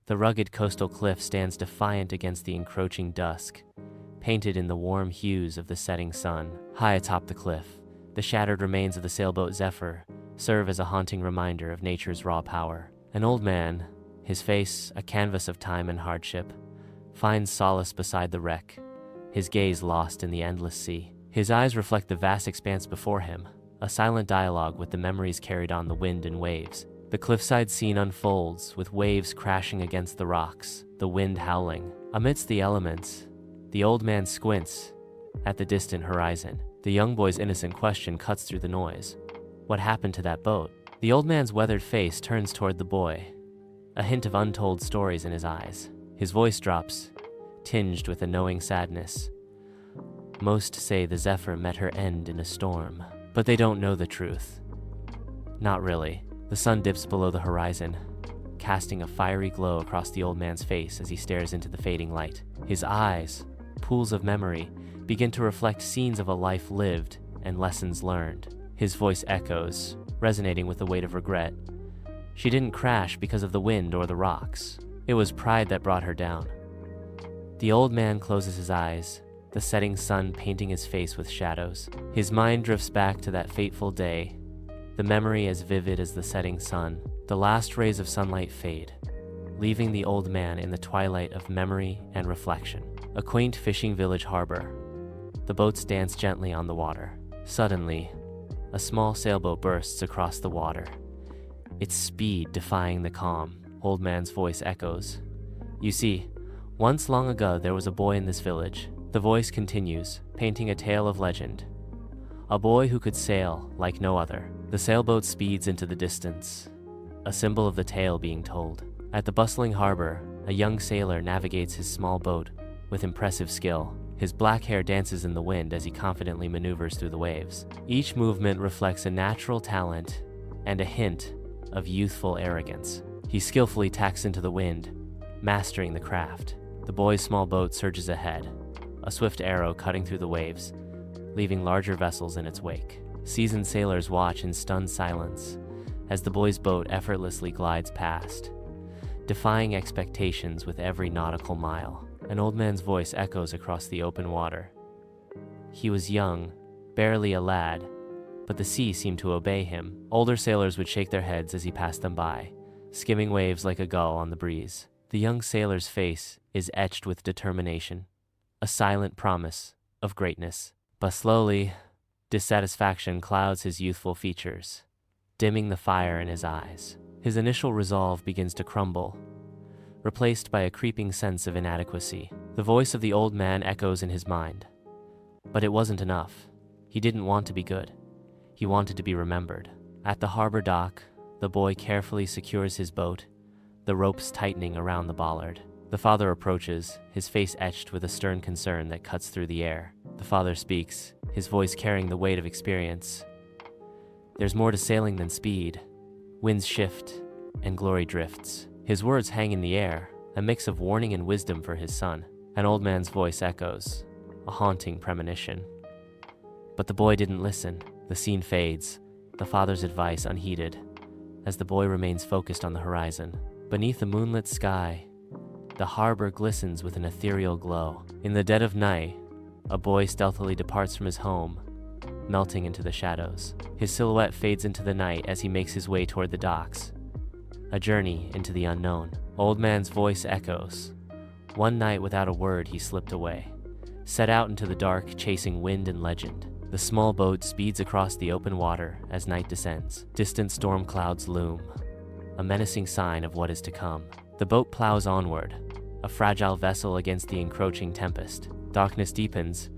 The rugged coastal cliff stands defiant against the encroaching dusk, painted in the warm hues of the setting sun. High atop the cliff, the shattered remains of the sailboat Zephyr serve as a haunting reminder of nature's raw power. An old man, his face a canvas of time and hardship, finds solace beside the wreck, his gaze lost in the endless sea. His eyes reflect the vast expanse before him, a silent dialogue with the memories carried on the wind and waves. The cliffside scene unfolds, with waves crashing against the rocks, the wind howling. Amidst the elements, the old man squints at the distant horizon. The young boy's innocent question cuts through the noise. What happened to that boat? The old man's weathered face turns toward the boy, a hint of untold stories in his eyes. His voice drops, tinged with a knowing sadness. Most say the Zephyr met her end in a storm, but they don't know the truth. Not really. The sun dips below the horizon, casting a fiery glow across the old man's face as he stares into the fading light. His eyes, pools of memory, begin to reflect scenes of a life lived and lessons learned. His voice echoes, resonating with the weight of regret. She didn't crash because of the wind or the rocks. It was pride that brought her down. The old man closes his eyes, the setting sun painting his face with shadows. His mind drifts back to that fateful day, the memory as vivid as the setting sun. The last rays of sunlight fade, leaving the old man in the twilight of memory and reflection. A quaint fishing village harbor. The boats dance gently on the water. Suddenly, a small sailboat bursts across the water, its speed defying the calm. Old man's voice echoes. You see, once long ago there was a boy in this village. The voice continues, painting a tale of legend. A boy who could sail like no other. The sailboat speeds into the distance, a symbol of the tale being told. At the bustling harbor, a young sailor navigates his small boat with impressive skill. His black hair dances in the wind as he confidently maneuvers through the waves. Each movement reflects a natural talent and a hint of youthful arrogance. He skillfully tacks into the wind, mastering the craft. The boy's small boat surges ahead, a swift arrow cutting through the waves, leaving larger vessels in its wake. Seasoned sailors watch in stunned silence as the boy's boat effortlessly glides past, defying expectations with every nautical mile. An old man's voice echoes across the open water. He was young, barely a lad, but the sea seemed to obey him. Older sailors would shake their heads as he passed them by, skimming waves like a gull on the breeze. The young sailor's face is etched with determination, a silent promise of greatness. But slowly, dissatisfaction clouds his youthful features, dimming the fire in his eyes. His initial resolve begins to crumble, replaced by a creeping sense of inadequacy. The voice of the old man echoes in his mind. But it wasn't enough. He didn't want to be good. He wanted to be remembered. At the harbor dock, the boy carefully secures his boat, the ropes tightening around the bollard. The father approaches, his face etched with a stern concern that cuts through the air. The father speaks, his voice carrying the weight of experience. There's more to sailing than speed. Winds shift, and glory drifts. His words hang in the air, a mix of warning and wisdom for his son. An old man's voice echoes, a haunting premonition. But the boy didn't listen. The scene fades, the father's advice unheeded, as the boy remains focused on the horizon. Beneath the moonlit sky, the harbor glistens with an ethereal glow. In the dead of night, a boy stealthily departs from his home, melting into the shadows. His silhouette fades into the night as he makes his way toward the docks, a journey into the unknown. Old man's voice echoes. One night without a word he slipped away, set out into the dark, chasing wind and legend. The small boat speeds across the open water as night descends. Distant storm clouds loom, a menacing sign of what is to come. The boat plows onward, a fragile vessel against the encroaching tempest. Darkness deepens,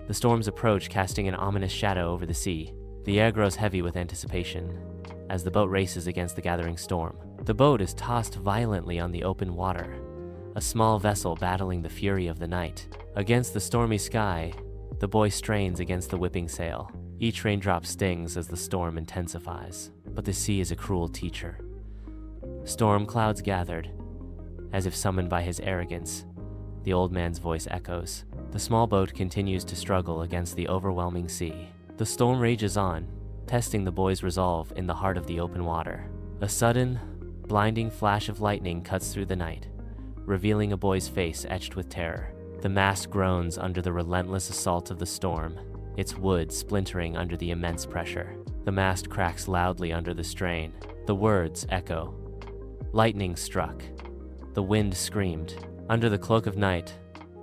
the storms approach, casting an ominous shadow over the sea. The air grows heavy with anticipation as the boat races against the gathering storm. The boat is tossed violently on the open water, a small vessel battling the fury of the night. Against the stormy sky, the boy strains against the whipping sail. Each raindrop stings as the storm intensifies. But the sea is a cruel teacher. Storm clouds gathered, as if summoned by his arrogance. The old man's voice echoes. The small boat continues to struggle against the overwhelming sea. The storm rages on, testing the boy's resolve in the heart of the open water. A sudden, blinding flash of lightning cuts through the night, revealing a boy's face etched with terror. The mask groans under the relentless assault of the storm, its wood splintering under the immense pressure. The mast cracks loudly under the strain. The words echo. Lightning struck. The wind screamed. Under the cloak of night,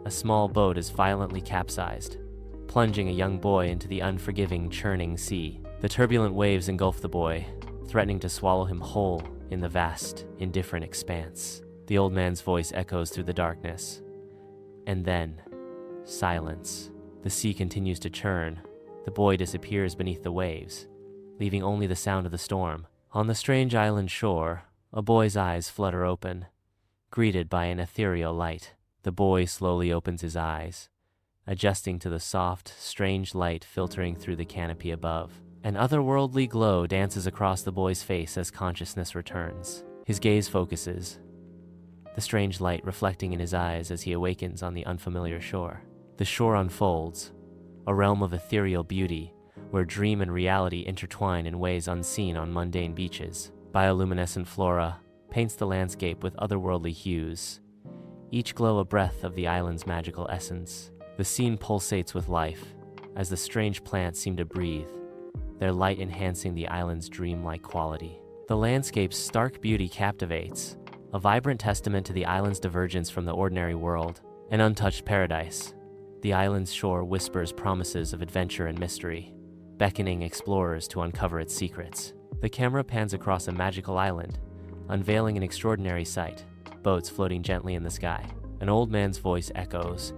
a small boat is violently capsized, plunging a young boy into the unforgiving, churning sea. The turbulent waves engulf the boy, threatening to swallow him whole in the vast, indifferent expanse. The old man's voice echoes through the darkness. And then, silence. The sea continues to churn. The boy disappears beneath the waves, leaving only the sound of the storm. On the strange island shore, a boy's eyes flutter open, greeted by an ethereal light. The boy slowly opens his eyes, adjusting to the soft, strange light filtering through the canopy above. An otherworldly glow dances across the boy's face as consciousness returns. His gaze focuses, the strange light reflecting in his eyes as he awakens on the unfamiliar shore. The shore unfolds, a realm of ethereal beauty, where dream and reality intertwine in ways unseen on mundane beaches. Bioluminescent flora paints the landscape with otherworldly hues, each glow a breath of the island's magical essence. The scene pulsates with life, as the strange plants seem to breathe, their light enhancing the island's dreamlike quality. The landscape's stark beauty captivates, a vibrant testament to the island's divergence from the ordinary world. An untouched paradise, the island's shore whispers promises of adventure and mystery, beckoning explorers to uncover its secrets. The camera pans across a magical island, unveiling an extraordinary sight, boats floating gently in the sky. An old man's voice echoes,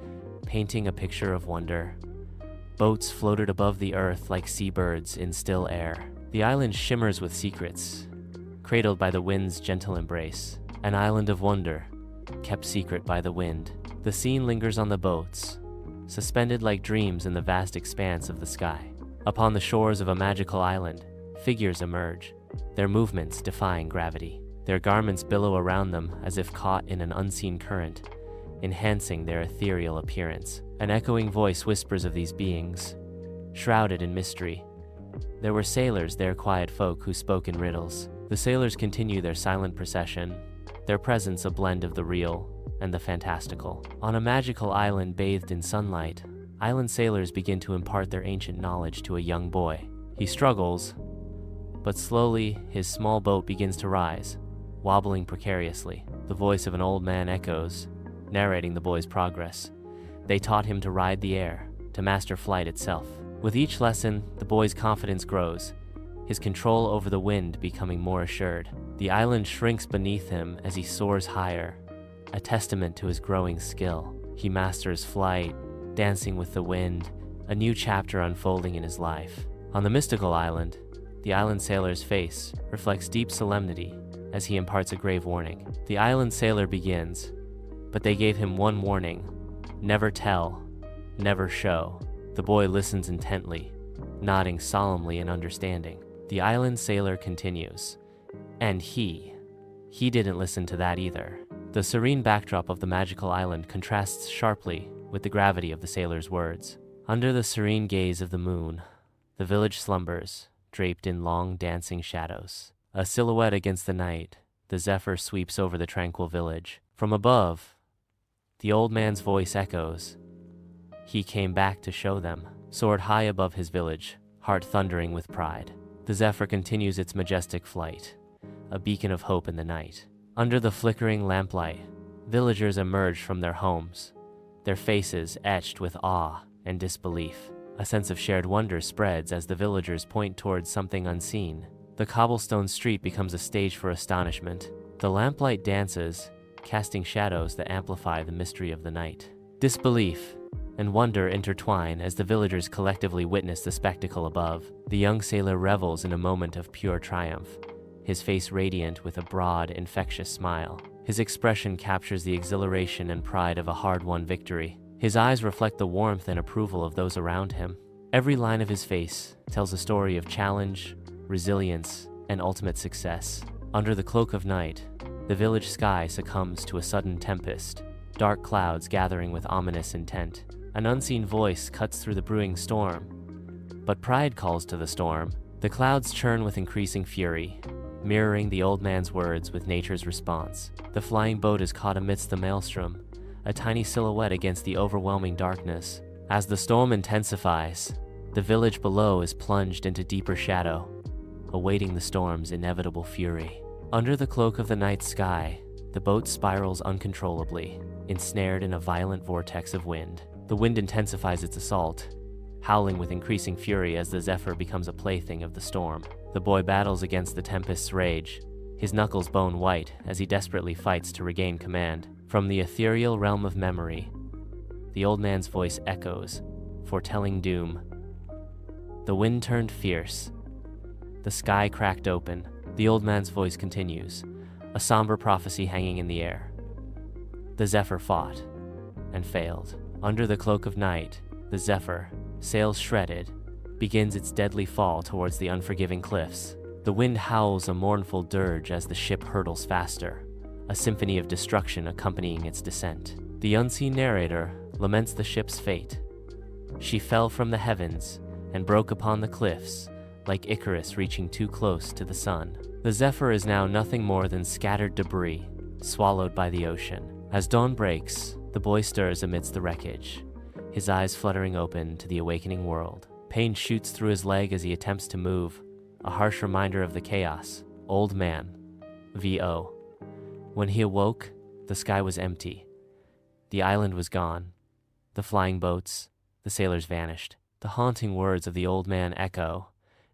painting a picture of wonder. Boats floated above the earth like seabirds in still air. The island shimmers with secrets, cradled by the wind's gentle embrace. An island of wonder, kept secret by the wind. The scene lingers on the boats, suspended like dreams in the vast expanse of the sky. Upon the shores of a magical island, figures emerge, their movements defying gravity. Their garments billow around them as if caught in an unseen current, enhancing their ethereal appearance. An echoing voice whispers of these beings, shrouded in mystery. There were sailors there, quiet folk who spoke in riddles. The sailors continue their silent procession, their presence a blend of the real and the fantastical. On a magical island bathed in sunlight, island sailors begin to impart their ancient knowledge to a young boy. He struggles, but slowly his small boat begins to rise, wobbling precariously. The voice of an old man echoes, narrating the boy's progress. They taught him to ride the air, to master flight itself. With each lesson, the boy's confidence grows, his control over the wind becoming more assured. The island shrinks beneath him as he soars higher, a testament to his growing skill. He masters flight, dancing with the wind, a new chapter unfolding in his life. On the mystical island, the island sailor's face reflects deep solemnity as he imparts a grave warning. The island sailor begins, but they gave him one warning: never tell, never show. The boy listens intently, nodding solemnly in understanding. The island sailor continues, and he didn't listen to that either. The serene backdrop of the magical island contrasts sharply with the gravity of the sailor's words. Under the serene gaze of the moon, the village slumbers, draped in long dancing shadows. A silhouette against the night, the zephyr sweeps over the tranquil village. From above, the old man's voice echoes. He came back to show them, soared high above his village, heart thundering with pride. The zephyr continues its majestic flight, a beacon of hope in the night. Under the flickering lamplight, villagers emerge from their homes, their faces etched with awe and disbelief. A sense of shared wonder spreads as the villagers point towards something unseen. The cobblestone street becomes a stage for astonishment. The lamplight dances, casting shadows that amplify the mystery of the night. Disbelief and wonder intertwine as the villagers collectively witness the spectacle above. The young sailor revels in a moment of pure triumph, his face radiant with a broad, infectious smile. His expression captures the exhilaration and pride of a hard-won victory. His eyes reflect the warmth and approval of those around him. Every line of his face tells a story of challenge, resilience, and ultimate success. Under the cloak of night, the village sky succumbs to a sudden tempest, dark clouds gathering with ominous intent. An unseen voice cuts through the brewing storm, but pride calls to the storm. The clouds churn with increasing fury, mirroring the old man's words with nature's response. The flying boat is caught amidst the maelstrom, a tiny silhouette against the overwhelming darkness. As the storm intensifies, the village below is plunged into deeper shadow, awaiting the storm's inevitable fury. Under the cloak of the night sky, the boat spirals uncontrollably, ensnared in a violent vortex of wind. The wind intensifies its assault, howling with increasing fury as the zephyr becomes a plaything of the storm. The boy battles against the tempest's rage, his knuckles bone white as he desperately fights to regain command. From the ethereal realm of memory, the old man's voice echoes, foretelling doom. The wind turned fierce. The sky cracked open. The old man's voice continues, a somber prophecy hanging in the air. The zephyr fought and failed. Under the cloak of night, the zephyr, sails shredded, begins its deadly fall towards the unforgiving cliffs. The wind howls a mournful dirge as the ship hurtles faster, a symphony of destruction accompanying its descent. The unseen narrator laments the ship's fate. She fell from the heavens and broke upon the cliffs, like Icarus reaching too close to the sun. The zephyr is now nothing more than scattered debris, swallowed by the ocean. As dawn breaks, the boy stirs amidst the wreckage, his eyes fluttering open to the awakening world. Pain shoots through his leg as he attempts to move, a harsh reminder of the chaos. Old man. VO. When he awoke, the sky was empty. The island was gone. The flying boats, the sailors vanished. The haunting words of the old man echo,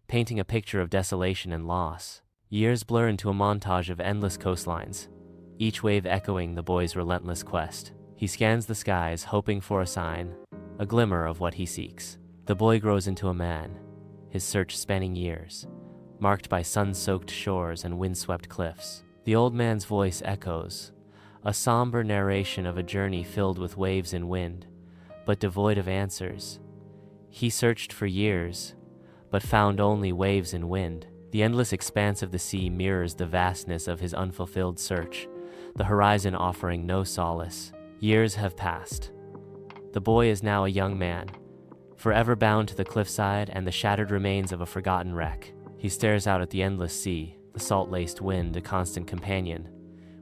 painting a picture of desolation and loss. Years blur into a montage of endless coastlines, each wave echoing the boy's relentless quest. He scans the skies, hoping for a sign, a glimmer of what he seeks. The boy grows into a man, his search spanning years, marked by sun-soaked shores and wind-swept cliffs. The old man's voice echoes, a somber narration of a journey filled with waves and wind, but devoid of answers. He searched for years, but found only waves and wind. The endless expanse of the sea mirrors the vastness of his unfulfilled search, the horizon offering no solace. Years have passed. The boy is now a young man, forever bound to the cliffside and the shattered remains of a forgotten wreck. He stares out at the endless sea, the salt-laced wind a constant companion,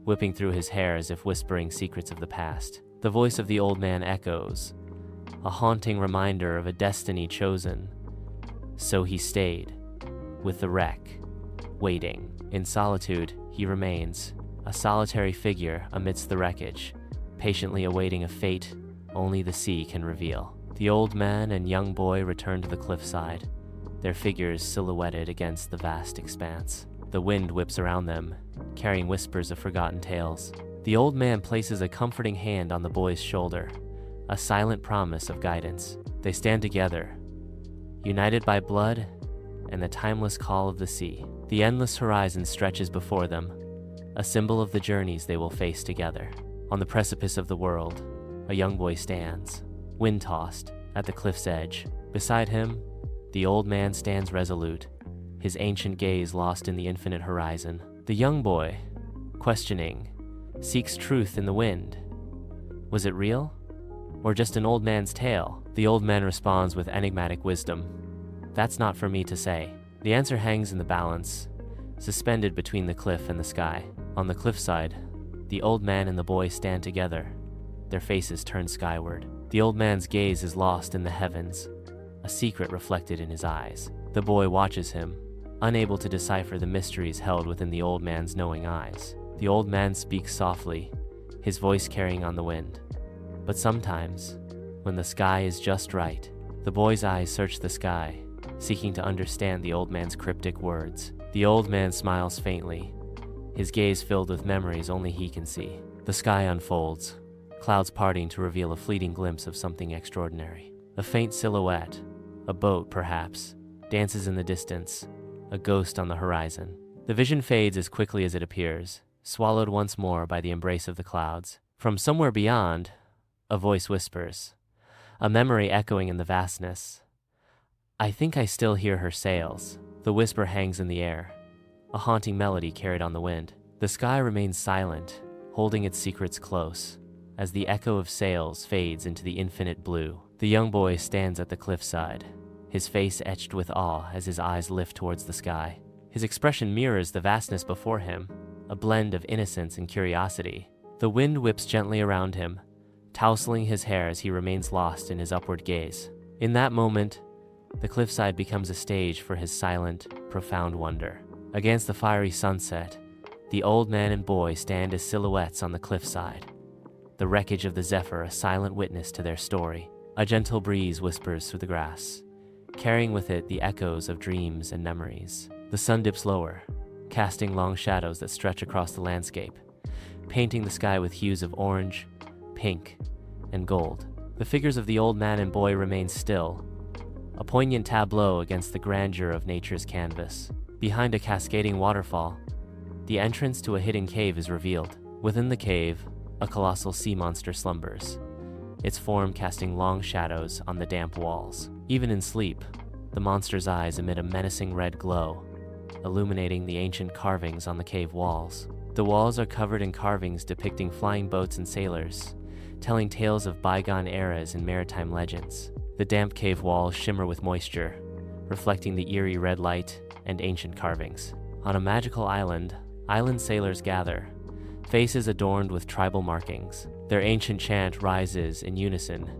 whipping through his hair as if whispering secrets of the past. The voice of the old man echoes, a haunting reminder of a destiny chosen. So he stayed, with the wreck, waiting. In solitude, he remains, a solitary figure amidst the wreckage, patiently awaiting a fate only the sea can reveal. The old man and young boy return to the cliffside, their figures silhouetted against the vast expanse. The wind whips around them, carrying whispers of forgotten tales. The old man places a comforting hand on the boy's shoulder, a silent promise of guidance. They stand together, united by blood and the timeless call of the sea. The endless horizon stretches before them, a symbol of the journeys they will face together. On the precipice of the world, a young boy stands, wind-tossed, at the cliff's edge. Beside him, the old man stands resolute, his ancient gaze lost in the infinite horizon. The young boy, questioning, seeks truth in the wind. Was it real? Or just an old man's tale? The old man responds with enigmatic wisdom. That's not for me to say. The answer hangs in the balance, suspended between the cliff and the sky. On the cliffside, the old man and the boy stand together, their faces turned skyward. The old man's gaze is lost in the heavens, a secret reflected in his eyes. The boy watches him, unable to decipher the mysteries held within the old man's knowing eyes. The old man speaks softly, his voice carrying on the wind. But sometimes, when the sky is just right, the boy's eyes search the sky, seeking to understand the old man's cryptic words. The old man smiles faintly, his gaze filled with memories only he can see. The sky unfolds, clouds parting to reveal a fleeting glimpse of something extraordinary. A faint silhouette, a boat perhaps, dances in the distance, a ghost on the horizon. The vision fades as quickly as it appears, swallowed once more by the embrace of the clouds. From somewhere beyond, a voice whispers, a memory echoing in the vastness. I think I still hear her sails. The whisper hangs in the air, a haunting melody carried on the wind. The sky remains silent, holding its secrets close, as the echo of sails fades into the infinite blue. The young boy stands at the cliffside, his face etched with awe as his eyes lift towards the sky. His expression mirrors the vastness before him, a blend of innocence and curiosity. The wind whips gently around him, tousling his hair as he remains lost in his upward gaze. In that moment, the cliffside becomes a stage for his silent, profound wonder. Against the fiery sunset, the old man and boy stand as silhouettes on the cliffside, the wreckage of the Zephyr a silent witness to their story. A gentle breeze whispers through the grass, carrying with it the echoes of dreams and memories. The sun dips lower, casting long shadows that stretch across the landscape, painting the sky with hues of orange, pink, and gold. The figures of the old man and boy remain still, a poignant tableau against the grandeur of nature's canvas. Behind a cascading waterfall, the entrance to a hidden cave is revealed. Within the cave, a colossal sea monster slumbers, its form casting long shadows on the damp walls. Even in sleep, the monster's eyes emit a menacing red glow, illuminating the ancient carvings on the cave walls. The walls are covered in carvings depicting flying boats and sailors, telling tales of bygone eras and maritime legends. The damp cave walls shimmer with moisture, reflecting the eerie red light and ancient carvings. On a magical island, island sailors gather, faces adorned with tribal markings. Their ancient chant rises in unison,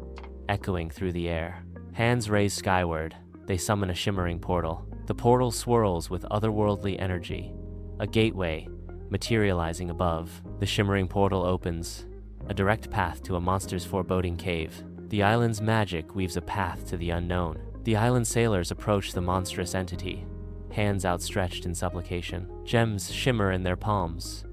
echoing through the air. Hands raised skyward, they summon a shimmering portal. The portal swirls with otherworldly energy, a gateway materializing above. The shimmering portal opens, a direct path to a monster's foreboding cave. The island's magic weaves a path to the unknown. The island sailors approach the monstrous entity, hands outstretched in supplication. Gems shimmer in their palms,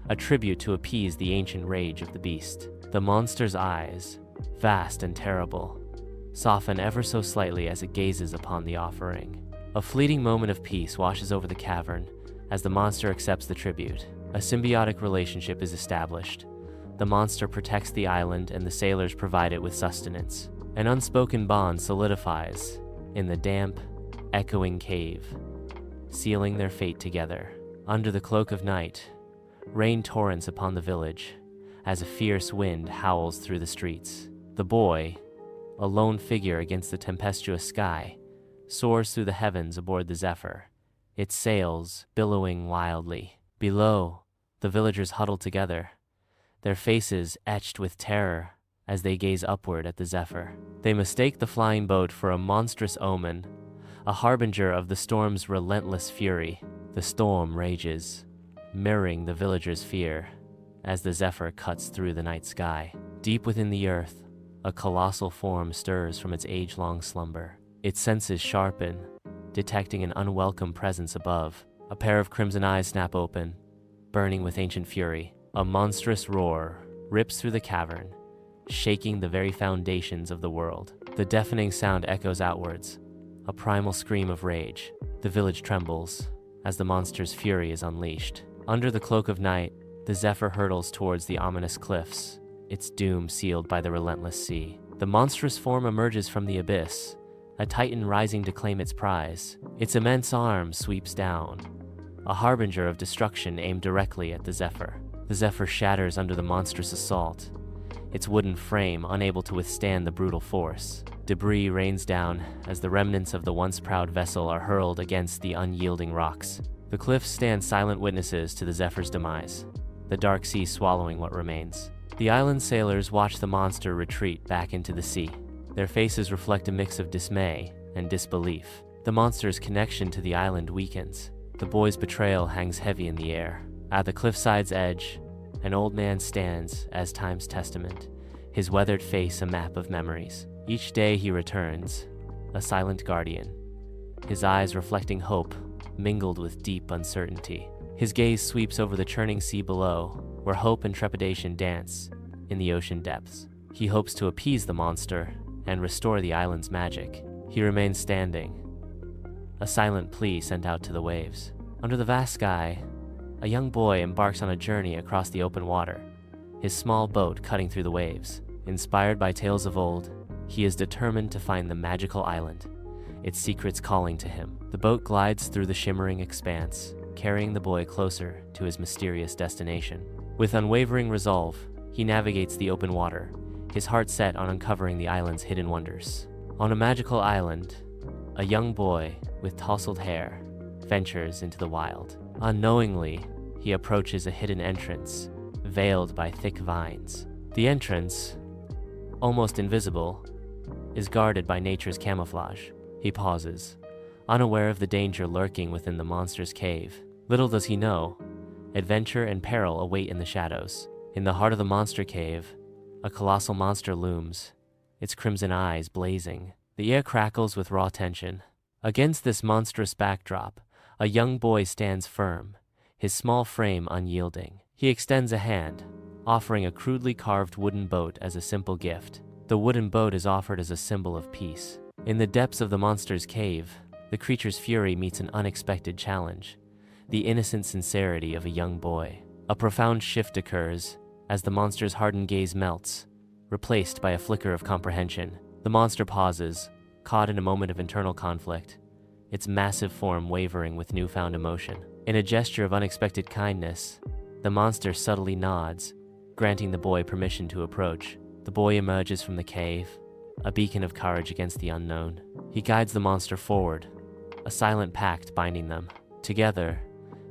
a tribute to appease the ancient rage of the beast. The monster's eyes, vast and terrible, soften ever so slightly as it gazes upon the offering. A fleeting moment of peace washes over the cavern as the monster accepts the tribute. A symbiotic relationship is established. The monster protects the island and the sailors provide it with sustenance. An unspoken bond solidifies in the damp, echoing cave, sealing their fate together. Under the cloak of night, rain torrents upon the village as a fierce wind howls through the streets. The boy, a lone figure against the tempestuous sky, soars through the heavens aboard the Zephyr, its sails billowing wildly. Below, the villagers huddle together, their faces etched with terror as they gaze upward at the Zephyr. They mistake the flying boat for a monstrous omen, a harbinger of the storm's relentless fury. The storm rages, mirroring the villagers' fear as the Zephyr cuts through the night sky. Deep within the earth, a colossal form stirs from its age-long slumber. Its senses sharpen, detecting an unwelcome presence above. A pair of crimson eyes snap open, burning with ancient fury. A monstrous roar rips through the cavern, shaking the very foundations of the world. The deafening sound echoes outwards, a primal scream of rage. The village trembles as the monster's fury is unleashed. Under the cloak of night, the Zephyr hurtles towards the ominous cliffs, its doom sealed by the relentless sea. The monstrous form emerges from the abyss, a titan rising to claim its prize. Its immense arm sweeps down, a harbinger of destruction aimed directly at the Zephyr. The Zephyr shatters under the monstrous assault, its wooden frame unable to withstand the brutal force. Debris rains down as the remnants of the once proud vessel are hurled against the unyielding rocks. The cliffs stand silent witnesses to the Zephyr's demise, the dark sea swallowing what remains. The island sailors watch the monster retreat back into the sea. Their faces reflect a mix of dismay and disbelief. The monster's connection to the island weakens. The boy's betrayal hangs heavy in the air. At the cliffside's edge, an old man stands as time's testament, his weathered face a map of memories. Each day he returns, a silent guardian, his eyes reflecting hope mingled with deep uncertainty. His gaze sweeps over the churning sea below, where hope and trepidation dance in the ocean depths. He hopes to appease the monster and restore the island's magic. He remains standing, a silent plea sent out to the waves. Under the vast sky, a young boy embarks on a journey across the open water, his small boat cutting through the waves. Inspired by tales of old, he is determined to find the magical island, its secrets calling to him. The boat glides through the shimmering expanse, carrying the boy closer to his mysterious destination. With unwavering resolve, he navigates the open water, his heart set on uncovering the island's hidden wonders. On a magical island, a young boy with tousled hair, ventures into the wild. Unknowingly, he approaches a hidden entrance, veiled by thick vines. The entrance, almost invisible, is guarded by nature's camouflage. He pauses, unaware of the danger lurking within the monster's cave. Little does he know, adventure and peril await in the shadows. In the heart of the monster cave, a colossal monster looms, its crimson eyes blazing. The air crackles with raw tension. Against this monstrous backdrop, a young boy stands firm, his small frame unyielding. He extends a hand, offering a crudely carved wooden boat as a simple gift. The wooden boat is offered as a symbol of peace. In the depths of the monster's cave, the creature's fury meets an unexpected challenge: the innocent sincerity of a young boy. A profound shift occurs as the monster's hardened gaze melts, replaced by a flicker of comprehension. The monster pauses, caught in a moment of internal conflict, its massive form wavering with newfound emotion. In a gesture of unexpected kindness, the monster subtly nods, granting the boy permission to approach. The boy emerges from the cave, a beacon of courage against the unknown. He guides the monster forward, a silent pact binding them. Together,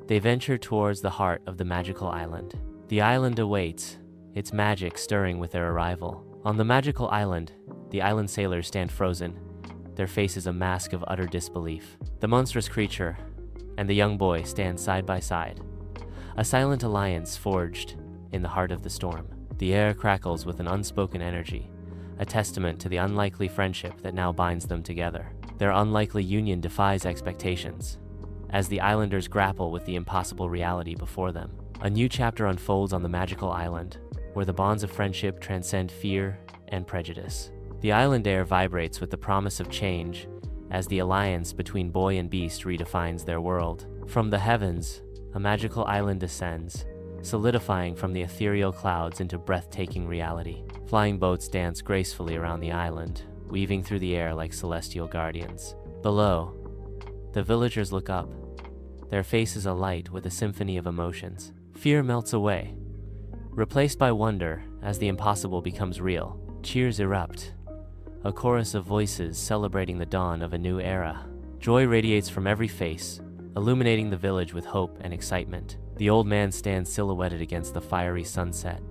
they venture towards the heart of the magical island. The island awaits, its magic stirring with their arrival. On the magical island, the island sailors stand frozen, their faces a mask of utter disbelief. The monstrous creature and the young boy stand side by side, a silent alliance forged in the heart of the storm. The air crackles with an unspoken energy, a testament to the unlikely friendship that now binds them together. Their unlikely union defies expectations, as the islanders grapple with the impossible reality before them. A new chapter unfolds on the magical island, where the bonds of friendship transcend fear and prejudice. The island air vibrates with the promise of change, as the alliance between boy and beast redefines their world. From the heavens, a magical island descends, solidifying from the ethereal clouds into breathtaking reality. Flying boats dance gracefully around the island, weaving through the air like celestial guardians. Below, the villagers look up, their faces alight with a symphony of emotions. Fear melts away, replaced by wonder as the impossible becomes real. Cheers erupt, a chorus of voices celebrating the dawn of a new era. Joy radiates from every face, illuminating the village with hope and excitement. The old man stands silhouetted against the fiery sunset,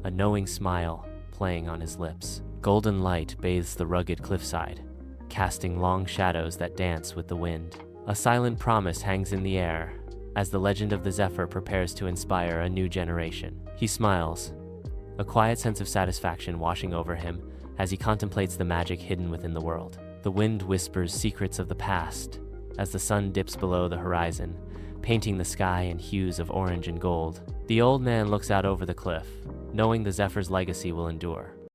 a knowing smile playing on his lips. Golden light bathes the rugged cliffside, casting long shadows that dance with the wind. A silent promise hangs in the air as the legend of the Zephyr prepares to inspire a new generation. He smiles, a quiet sense of satisfaction washing over him as he contemplates the magic hidden within the world. The wind whispers secrets of the past as the sun dips below the horizon, painting the sky in hues of orange and gold. The old man looks out over the cliff, knowing the Zephyr's legacy will endure.